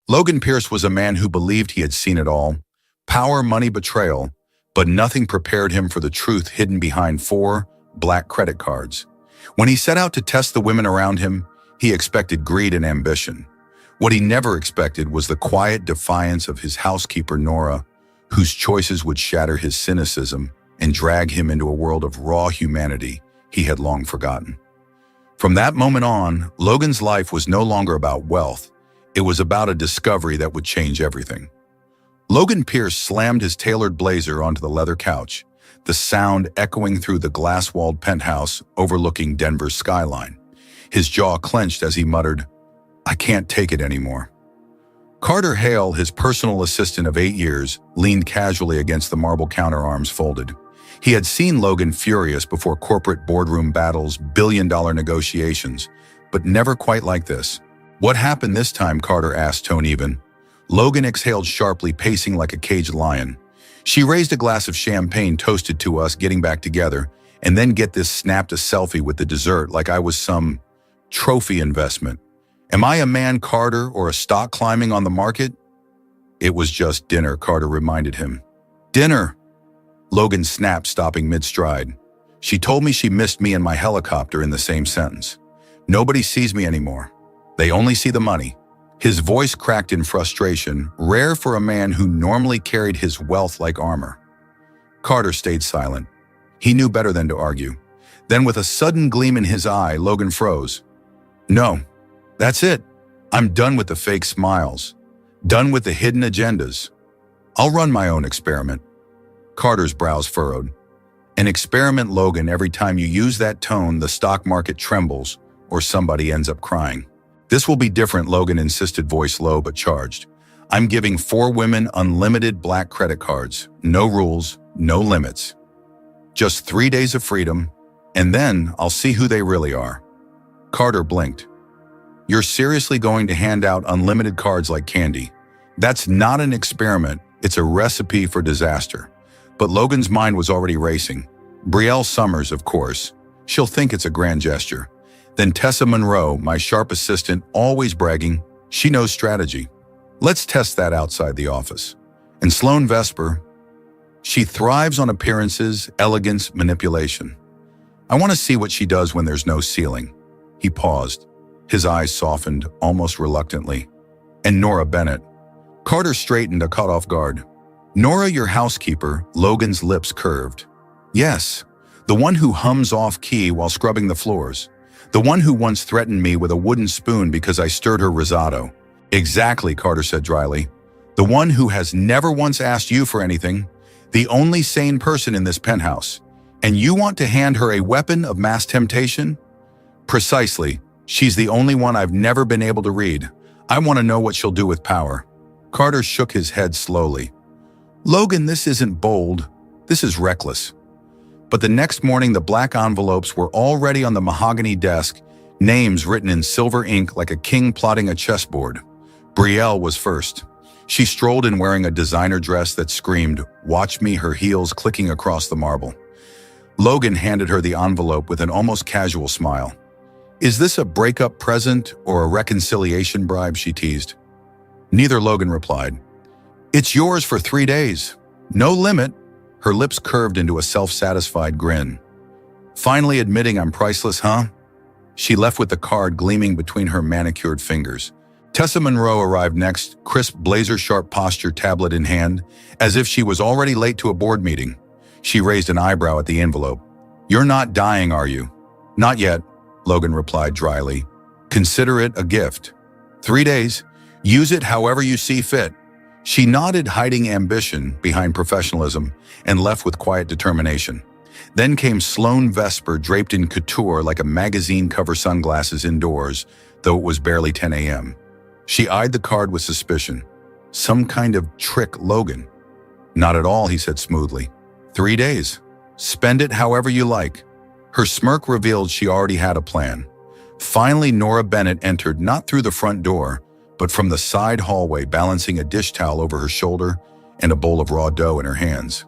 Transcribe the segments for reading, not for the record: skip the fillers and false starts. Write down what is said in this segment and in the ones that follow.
Logan Pierce was a man who believed he had seen it all: power, money, betrayal, but nothing prepared him for the truth hidden behind 4 black credit cards. When he set out to test the women around him, he expected greed and ambition. What he never expected was the quiet defiance of his housekeeper, Nora, whose choices would shatter his cynicism and drag him into a world of raw humanity he had long forgotten. From that moment on, Logan's life was no longer about wealth. It was about a discovery that would change everything. Logan Pierce slammed his tailored blazer onto the leather couch, the sound echoing through the glass-walled penthouse overlooking Denver's skyline. His jaw clenched as he muttered, "I can't take it anymore." Carter Hale, his personal assistant of 8 years, leaned casually against the marble counter, arms folded. He had seen Logan furious before corporate boardroom battles, billion-dollar negotiations, but never quite like this. "What happened this time?" Carter asked, tone even. Logan exhaled sharply, pacing like a caged lion. "She raised a glass of champagne, toasted to us getting back together, and then get this, snapped a selfie with the dessert like I was some trophy investment. Am I a man, Carter, or a stock climbing on the market?" "It was just dinner," Carter reminded him. "Dinner?" Logan snapped, stopping mid-stride. "She told me she missed me and my helicopter in the same sentence. Nobody sees me anymore. They only see the money." His voice cracked in frustration, rare for a man who normally carried his wealth like armor. Carter stayed silent. He knew better than to argue. Then, with a sudden gleam in his eye, Logan froze. "No, that's it. I'm done with the fake smiles. Done with the hidden agendas. I'll run my own experiment." Carter's brows furrowed. "An experiment, Logan. Every time you use that tone, the stock market trembles or somebody ends up crying." "This will be different," Logan insisted, voice low but charged. "I'm giving 4 women unlimited black credit cards. No rules, no limits. Just 3 days of freedom, and then I'll see who they really are." Carter blinked. "You're seriously going to hand out unlimited cards like candy? That's not an experiment. It's a recipe for disaster." But Logan's mind was already racing. Brielle Summers, of course. She'll think it's a grand gesture. Then Tessa Monroe, my sharp assistant, always bragging. She knows strategy. Let's test that outside the office. And Sloane Vesper, she thrives on appearances, elegance, manipulation. I want to see what she does when there's no ceiling." He paused. His eyes softened, almost reluctantly. "And Nora Bennett." Carter straightened, caught off guard. "Nora, your housekeeper?" Logan's lips curved. "Yes, the one who hums off-key while scrubbing the floors. The one who once threatened me with a wooden spoon because I stirred her risotto." "Exactly," Carter said dryly. "The one who has never once asked you for anything. The only sane person in this penthouse. And you want to hand her a weapon of mass temptation?" "Precisely. She's the only one I've never been able to read. I want to know what she'll do with power." Carter shook his head slowly. "Logan, this isn't bold. This is reckless." But the next morning, the black envelopes were already on the mahogany desk, names written in silver ink like a king plotting a chessboard. Brielle was first. She strolled in wearing a designer dress that screamed, "Watch me," her heels clicking across the marble. Logan handed her the envelope with an almost casual smile. "Is this a breakup present or a reconciliation bribe?" she teased. Neither, Logan replied. "It's yours for 3 days. No limit." Her lips curved into a self-satisfied grin. "Finally admitting I'm priceless, huh?" She left with the card gleaming between her manicured fingers. Tessa Monroe arrived next, crisp blazer-sharp posture, tablet in hand, as if she was already late to a board meeting. She raised an eyebrow at the envelope. "You're not dying, are you?" "Not yet," Logan replied dryly. "Consider it a gift. 3 days. Use it however you see fit." She nodded, hiding ambition behind professionalism, and left with quiet determination. Then came Sloane Vesper, draped in couture like a magazine cover, sunglasses indoors, though it was barely 10 a.m. She eyed the card with suspicion. "Some kind of trick, Logan." "Not at all," he said smoothly. 3 days. Spend it however you like." Her smirk revealed she already had a plan. Finally, Nora Bennett entered, not through the front door, but from the side hallway, balancing a dish towel over her shoulder and a bowl of raw dough in her hands.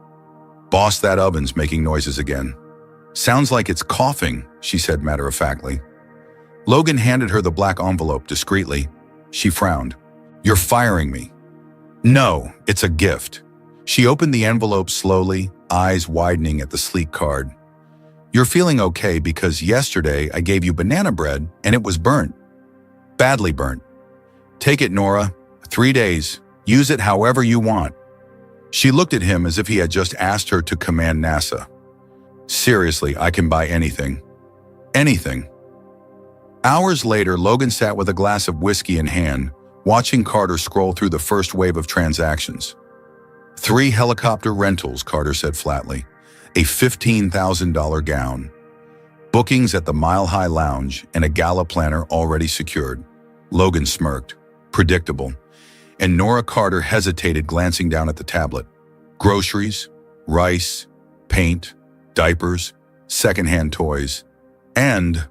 "Boss, that oven's making noises again." "Sounds like it's coughing," she said matter-of-factly. Logan handed her the black envelope discreetly. She frowned. You're firing me. No, it's a gift. She opened the envelope slowly, eyes widening at the sleek card. You're feeling okay because yesterday I gave you banana bread and it was burnt. Badly burnt. Take it, Nora. 3 days. Use it however you want. She looked at him as if he had just asked her to command NASA. Seriously, I can buy anything. Anything. Hours later, Logan sat with a glass of whiskey in hand, watching Carter scroll through the first wave of transactions. 3 helicopter rentals, Carter said flatly. A $15,000 gown. Bookings at the Mile High Lounge and a gala planner already secured. Logan smirked. Predictable. And Nora Carter hesitated, glancing down at the tablet. Groceries, rice, paint, diapers, secondhand toys, and...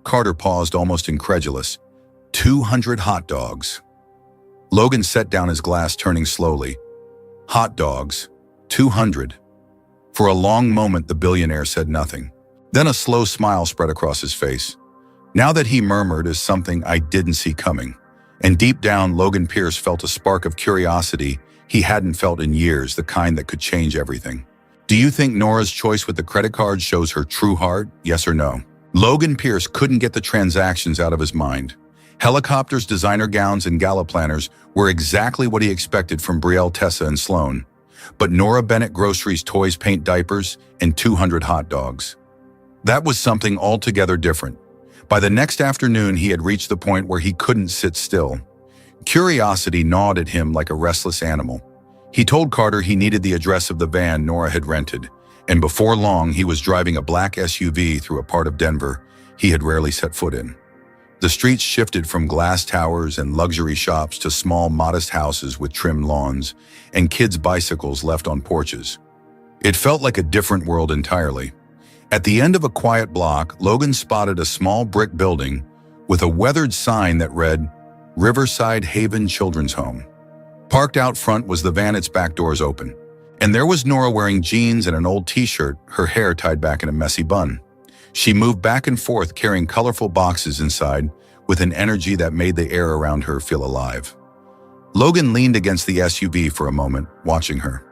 Carter paused, almost incredulous. 200 hot dogs. Logan set down his glass, turning slowly. Hot dogs. 200. For a long moment, the billionaire said nothing. Then a slow smile spread across his face. Now that he murmured is something I didn't see coming. And deep down, Logan Pierce felt a spark of curiosity he hadn't felt in years, the kind that could change everything. Do you think Nora's choice with the credit card shows her true heart? Yes or no? Logan Pierce couldn't get the transactions out of his mind. Helicopters, designer gowns, and gala planners were exactly what he expected from Brielle, Tessa, and Sloan. But Nora Bennett groceries, toys, paint, diapers, and 200 hot dogs. That was something altogether different. By the next afternoon, he had reached the point where he couldn't sit still. Curiosity gnawed at him like a restless animal. He told Carter he needed the address of the van Nora had rented, and before long, he was driving a black SUV through a part of Denver he had rarely set foot in. The streets shifted from glass towers and luxury shops to small, modest houses with trimmed lawns and kids' bicycles left on porches. It felt like a different world entirely. At the end of a quiet block, Logan spotted a small brick building with a weathered sign that read, Riverside Haven Children's Home. Parked out front was the van, its back doors open. And there was Nora wearing jeans and an old t-shirt, her hair tied back in a messy bun. She moved back and forth, carrying colorful boxes inside with an energy that made the air around her feel alive. Logan leaned against the SUV for a moment, watching her.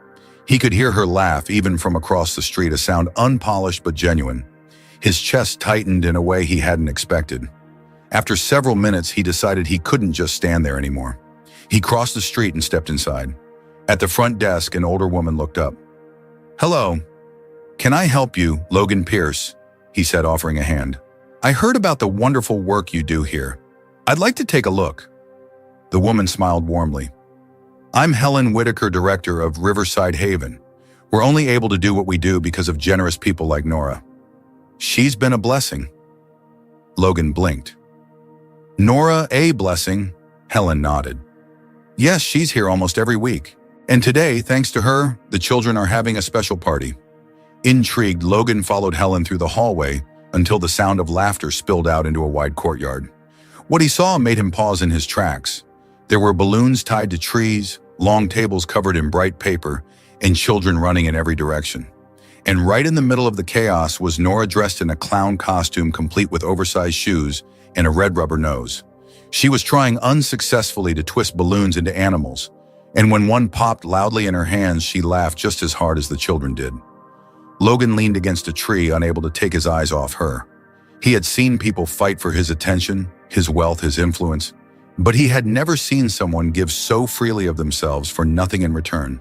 He could hear her laugh even from across the street, a sound unpolished but genuine. His chest tightened in a way he hadn't expected. After several minutes, he decided he couldn't just stand there anymore. He crossed the street and stepped inside. At the front desk, an older woman looked up. Hello. Can I help you, Logan Pierce? He said, offering a hand. I heard about the wonderful work you do here. I'd like to take a look. The woman smiled warmly. I'm Helen Whitaker, director of Riverside Haven. We're only able to do what we do because of generous people like Nora. She's been a blessing. Logan blinked. Nora, a blessing? Helen nodded. Yes, she's here almost every week. And today, thanks to her, the children are having a special party. Intrigued, Logan followed Helen through the hallway until the sound of laughter spilled out into a wide courtyard. What he saw made him pause in his tracks. There were balloons tied to trees, long tables covered in bright paper, and children running in every direction. And right in the middle of the chaos was Nora, dressed in a clown costume complete with oversized shoes and a red rubber nose. She was trying unsuccessfully to twist balloons into animals, and when one popped loudly in her hands, she laughed just as hard as the children did. Logan leaned against a tree, unable to take his eyes off her. He had seen people fight for his attention, his wealth, his influence, but he had never seen someone give so freely of themselves for nothing in return.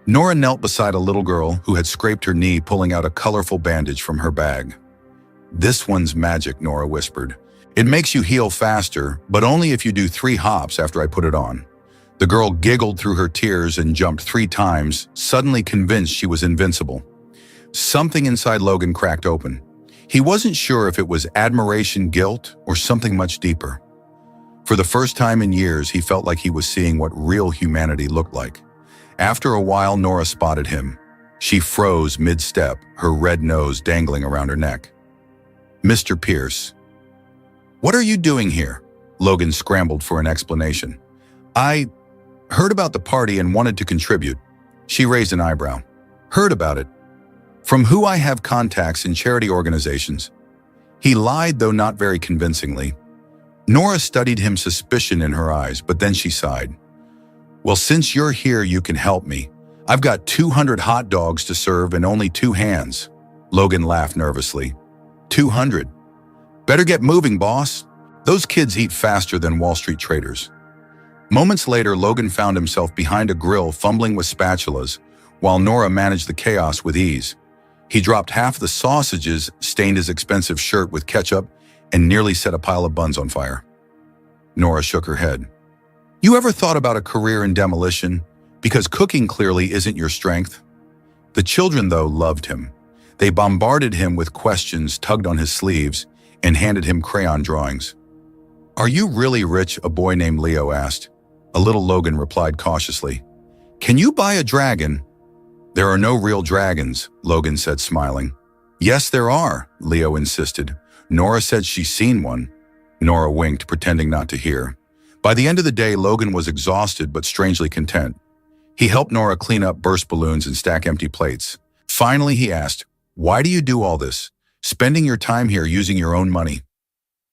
Nora knelt beside a little girl who had scraped her knee, pulling out a colorful bandage from her bag. This one's magic, Nora whispered. It makes you heal faster, but only if you do 3 hops after I put it on. The girl giggled through her tears and jumped 3 times, suddenly convinced she was invincible. Something inside Logan cracked open. He wasn't sure if it was admiration, guilt, or something much deeper. For the first time in years, he felt like he was seeing what real humanity looked like. After a while, Nora spotted him. She froze mid-step, her red nose dangling around her neck. Mr. Pierce. What are you doing here? Logan scrambled for an explanation. I heard about the party and wanted to contribute. She raised an eyebrow. Heard about it? From who I have contacts in charity organizations. He lied, though not very convincingly. Nora studied him, suspicion in her eyes, but then she sighed. Well, since you're here, you can help me. I've got 200 hot dogs to serve and only 2 hands. Logan laughed nervously. 200? Better get moving, boss. Those kids eat faster than Wall Street traders. Moments later, Logan found himself behind a grill fumbling with spatulas, while Nora managed the chaos with ease. He dropped half the sausages, stained his expensive shirt with ketchup, and nearly set a pile of buns on fire. Nora shook her head. You ever thought about a career in demolition? Because cooking clearly isn't your strength. The children, though, loved him. They bombarded him with questions, tugged on his sleeves, and handed him crayon drawings. Are you really rich? A boy named Leo asked. A little Logan replied cautiously. Can you buy a dragon? There are no real dragons, Logan said, smiling. Yes, there are, Leo insisted. Nora said she's seen one. Nora winked, pretending not to hear. By the end of the day, Logan was exhausted but strangely content. He helped Nora clean up burst balloons and stack empty plates. Finally, he asked, Why do you do all this? Spending your time here using your own money?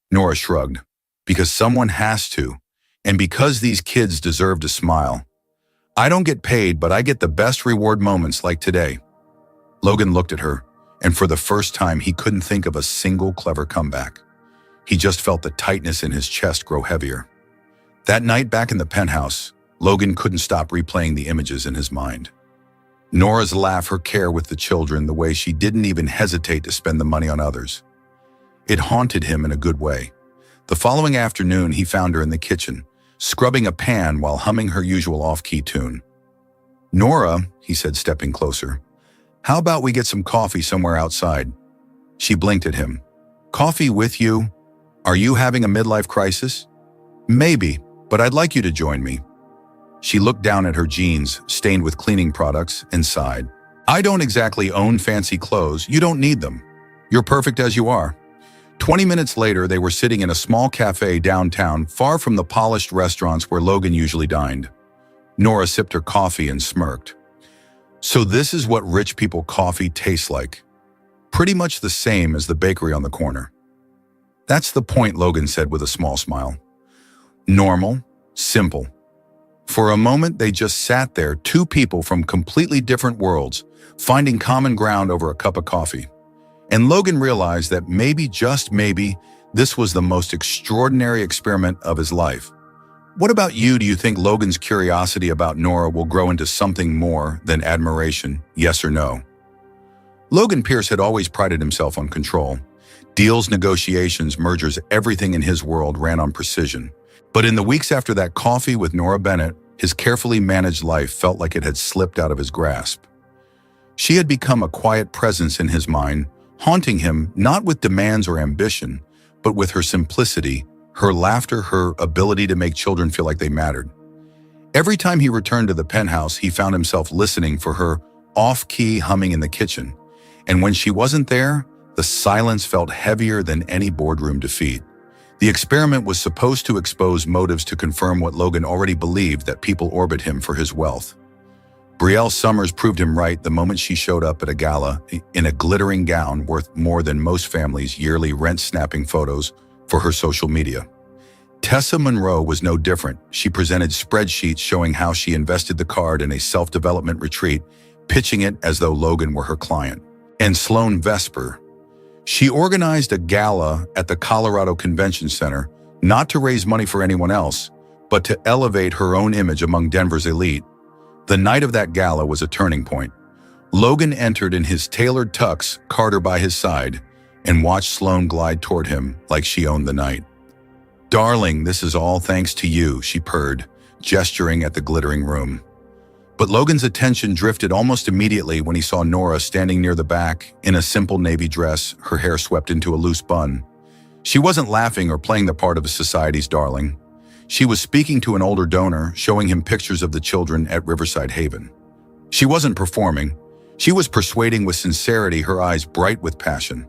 Nora shrugged. Because someone has to, and because these kids deserve to smile. I don't get paid, but I get the best reward moments like today. Logan looked at her, and for the first time, he couldn't think of a single clever comeback. He just felt the tightness in his chest grow heavier. That night back in the penthouse, Logan couldn't stop replaying the images in his mind. Nora's laugh, her care with the children, the way she didn't even hesitate to spend the money on others. It haunted him in a good way. The following afternoon, he found her in the kitchen, scrubbing a pan while humming her usual off-key tune. Nora, he said, stepping closer, how about we get some coffee somewhere outside? She blinked at him. Coffee with you? Are you having a midlife crisis? Maybe, but I'd like you to join me. She looked down at her jeans, stained with cleaning products, and sighed. I don't exactly own fancy clothes. You don't need them. You're perfect as you are. 20 minutes later, they were sitting in a small cafe downtown, far from the polished restaurants where Logan usually dined. Nora sipped her coffee and smirked. So this is what rich people coffee tastes like. Pretty much the same as the bakery on the corner. That's the point, Logan said with a small smile. Normal, simple. For a moment, they just sat there, 2 people from completely different worlds, finding common ground over a cup of coffee. And Logan realized that maybe, just maybe, this was the most extraordinary experiment of his life. What about you? Do you think Logan's curiosity about Nora will grow into something more than admiration, yes or no? Logan Pierce had always prided himself on control. Deals, negotiations, mergers, everything in his world ran on precision. But in the weeks after that coffee with Nora Bennett, his carefully managed life felt like it had slipped out of his grasp. She had become a quiet presence in his mind, haunting him not with demands or ambition, but with her simplicity, her laughter, her ability to make children feel like they mattered. Every time he returned to the penthouse, he found himself listening for her off-key humming in the kitchen. And when she wasn't there, the silence felt heavier than any boardroom defeat. The experiment was supposed to expose motives to confirm what Logan already believed, that people orbit him for his wealth. Brielle Summers proved him right the moment she showed up at a gala in a glittering gown worth more than most families' yearly rent-snapping photos for her social media. Tessa Monroe was no different. She presented spreadsheets showing how she invested the card in a self-development retreat, pitching it as though Logan were her client. And Sloane Vesper. She organized a gala at the Colorado Convention Center, not to raise money for anyone else, but to elevate her own image among Denver's elite. The night of that gala was a turning point. Logan entered in his tailored tux, Carter by his side, and watched Sloane glide toward him like she owned the night. Darling, this is all thanks to you, she purred, gesturing at the glittering room. But Logan's attention drifted almost immediately when he saw Nora standing near the back in a simple navy dress, her hair swept into a loose bun. She wasn't laughing or playing the part of a society's darling. She was speaking to an older donor, showing him pictures of the children at Riverside Haven. She wasn't performing. She was persuading with sincerity, her eyes bright with passion.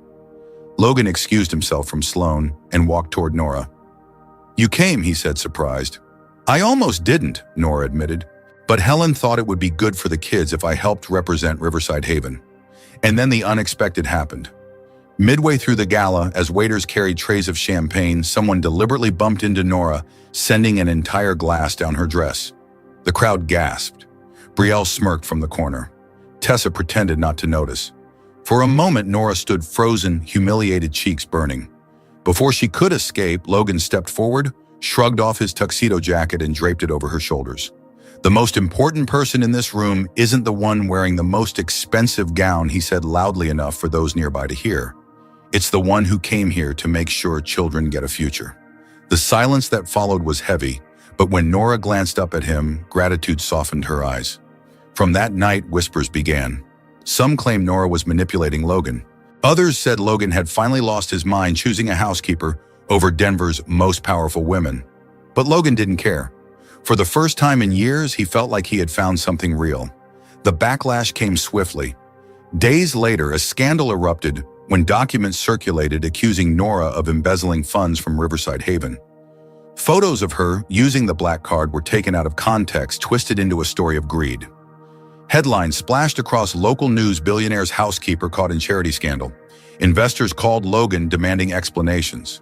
Logan excused himself from Sloane and walked toward Nora. You came, he said, surprised. I almost didn't, Nora admitted. But Helen thought it would be good for the kids if I helped represent Riverside Haven. And then the unexpected happened. Midway through the gala, as waiters carried trays of champagne, someone deliberately bumped into Nora, sending an entire glass down her dress. The crowd gasped. Brielle smirked from the corner. Tessa pretended not to notice. For a moment, Nora stood frozen, humiliated, cheeks burning. Before she could escape, Logan stepped forward, shrugged off his tuxedo jacket and draped it over her shoulders. "The most important person in this room isn't the one wearing the most expensive gown," he said loudly enough for those nearby to hear. "It's the one who came here to make sure children get a future." The silence that followed was heavy, but when Nora glanced up at him, gratitude softened her eyes. From that night, whispers began. Some claimed Nora was manipulating Logan. Others said Logan had finally lost his mind choosing a housekeeper over Denver's most powerful women. But Logan didn't care. For the first time in years, he felt like he had found something real. The backlash came swiftly. Days later, a scandal erupted when documents circulated accusing Nora of embezzling funds from Riverside Haven. Photos of her using the black card were taken out of context, twisted into a story of greed. Headlines splashed across local news: billionaire's housekeeper caught in charity scandal. Investors called Logan demanding explanations.